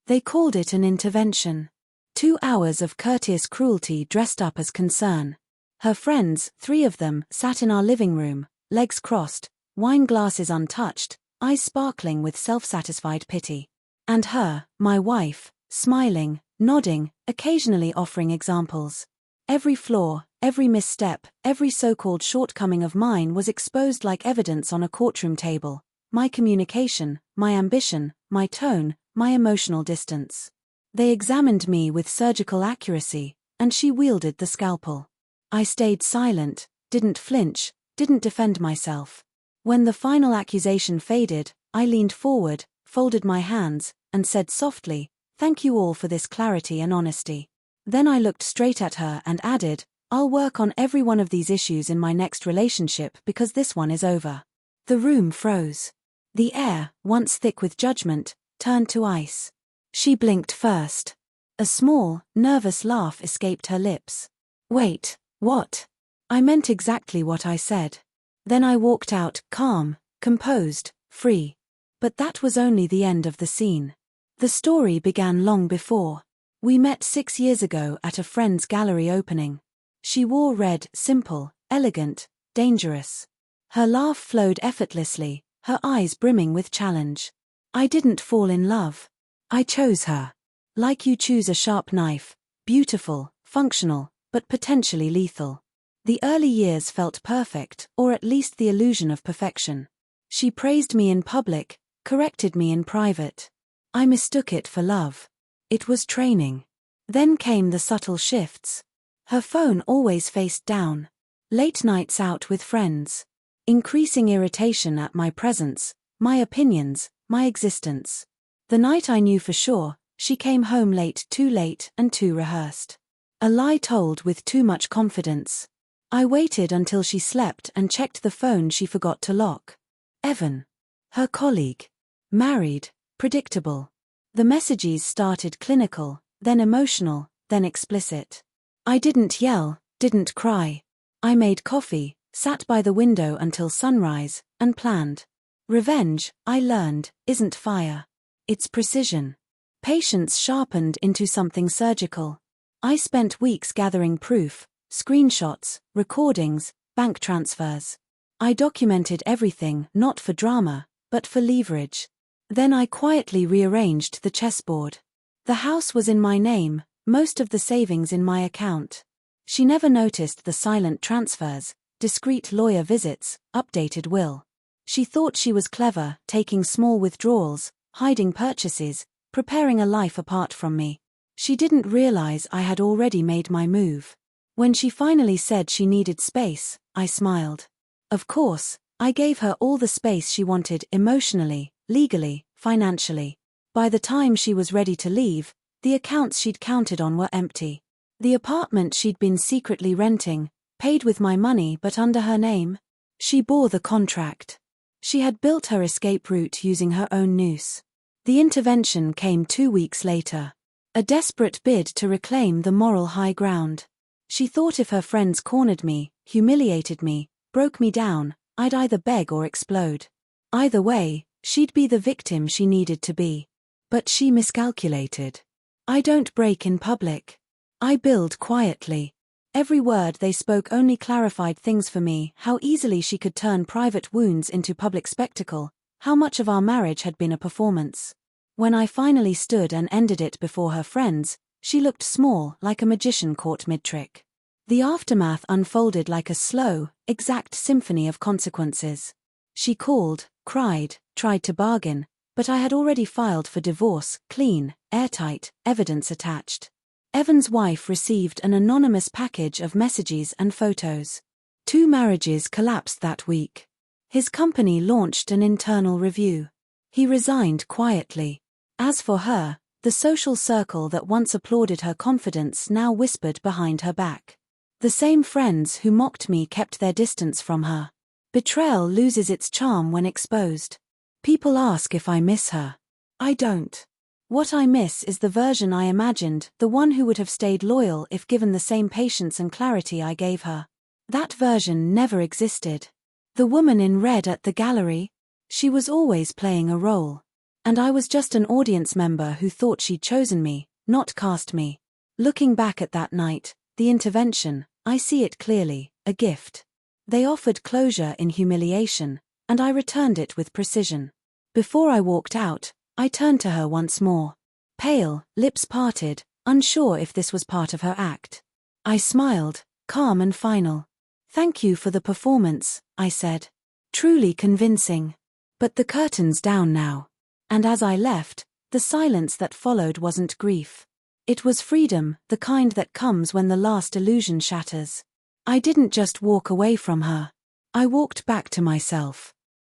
They called it an intervention. 2 hours of courteous cruelty dressed up as concern. Her friends, 3 of them, sat in our living room, legs crossed, wine glasses untouched, eyes sparkling with self-satisfied pity. And her, my wife, smiling, nodding, occasionally offering examples. Every flaw, every misstep, every so-called shortcoming of mine was exposed like evidence on a courtroom table. My communication, my ambition, my tone, my emotional distance. They examined me with surgical accuracy, and she wielded the scalpel. I stayed silent, didn't flinch, didn't defend myself. When the final accusation faded, I leaned forward, folded my hands, and said softly, "Thank you all for this clarity and honesty." Then I looked straight at her and added, "I'll work on every one of these issues in my next relationship because this one is over." The room froze. The air, once thick with judgment, turned to ice. She blinked first. A small, nervous laugh escaped her lips. "Wait, what?" I meant exactly what I said. Then I walked out, calm, composed, free. But that was only the end of the scene. The story began long before. We met 6 years ago at a friend's gallery opening. She wore red, simple, elegant, dangerous. Her laugh flowed effortlessly, her eyes brimming with challenge. I didn't fall in love. I chose her. Like you choose a sharp knife, beautiful, functional, but potentially lethal. The early years felt perfect, or at least the illusion of perfection. She praised me in public, corrected me in private. I mistook it for love. It was training. Then came the subtle shifts. Her phone always faced down. Late nights out with friends. Increasing irritation at my presence, my opinions, my existence. The night I knew for sure, she came home too late and too rehearsed. A lie told with too much confidence. I waited until she slept and checked the phone she forgot to lock. Evan. Her colleague. Married, predictable. The messages started clinical, then emotional, then explicit. I didn't yell, didn't cry. I made coffee, sat by the window until sunrise, and planned. Revenge, I learned, isn't fire. It's precision. Patience sharpened into something surgical. I spent weeks gathering proof, screenshots, recordings, bank transfers. I documented everything, not for drama, but for leverage. Then I quietly rearranged the chessboard. The house was in my name, most of the savings in my account. She never noticed the silent transfers, discreet lawyer visits, updated will. She thought she was clever, taking small withdrawals, hiding purchases, preparing a life apart from me. She didn't realize I had already made my move. When she finally said she needed space, I smiled. Of course, I gave her all the space she wanted emotionally, legally, financially. By the time she was ready to leave, the accounts she'd counted on were empty. The apartment she'd been secretly renting, paid with my money but under her name. She bore the contract. She had built her escape route using her own noose. The intervention came 2 weeks later. A desperate bid to reclaim the moral high ground. She thought if her friends cornered me, humiliated me, broke me down, I'd either beg or explode. Either way, she'd be the victim she needed to be. But she miscalculated. I don't break in public. I build quietly. Every word they spoke only clarified things for me, how easily she could turn private wounds into public spectacle, how much of our marriage had been a performance. When I finally stood and ended it before her friends, she looked small, like a magician caught mid-trick. The aftermath unfolded like a slow, exact symphony of consequences. She called, cried, tried to bargain, but I had already filed for divorce, clean, airtight, evidence attached. Evan's wife received an anonymous package of messages and photos. 2 marriages collapsed that week. His company launched an internal review. He resigned quietly. As for her, the social circle that once applauded her confidence now whispered behind her back. The same friends who mocked me kept their distance from her. Betrayal loses its charm when exposed. People ask if I miss her. I don't. What I miss is the version I imagined, the one who would have stayed loyal if given the same patience and clarity I gave her. That version never existed. The woman in red at the gallery? She was always playing a role. And I was just an audience member who thought she'd chosen me, not cast me. Looking back at that night, the intervention, I see it clearly, a gift. They offered closure in humiliation, and I returned it with precision. Before I walked out, I turned to her once more. Pale, lips parted, unsure if this was part of her act. I smiled, calm and final. "Thank you for the performance," I said. "Truly convincing." But the curtain's down now. And as I left, the silence that followed wasn't grief. It was freedom, the kind that comes when the last illusion shatters. I didn't just walk away from her. I walked back to myself.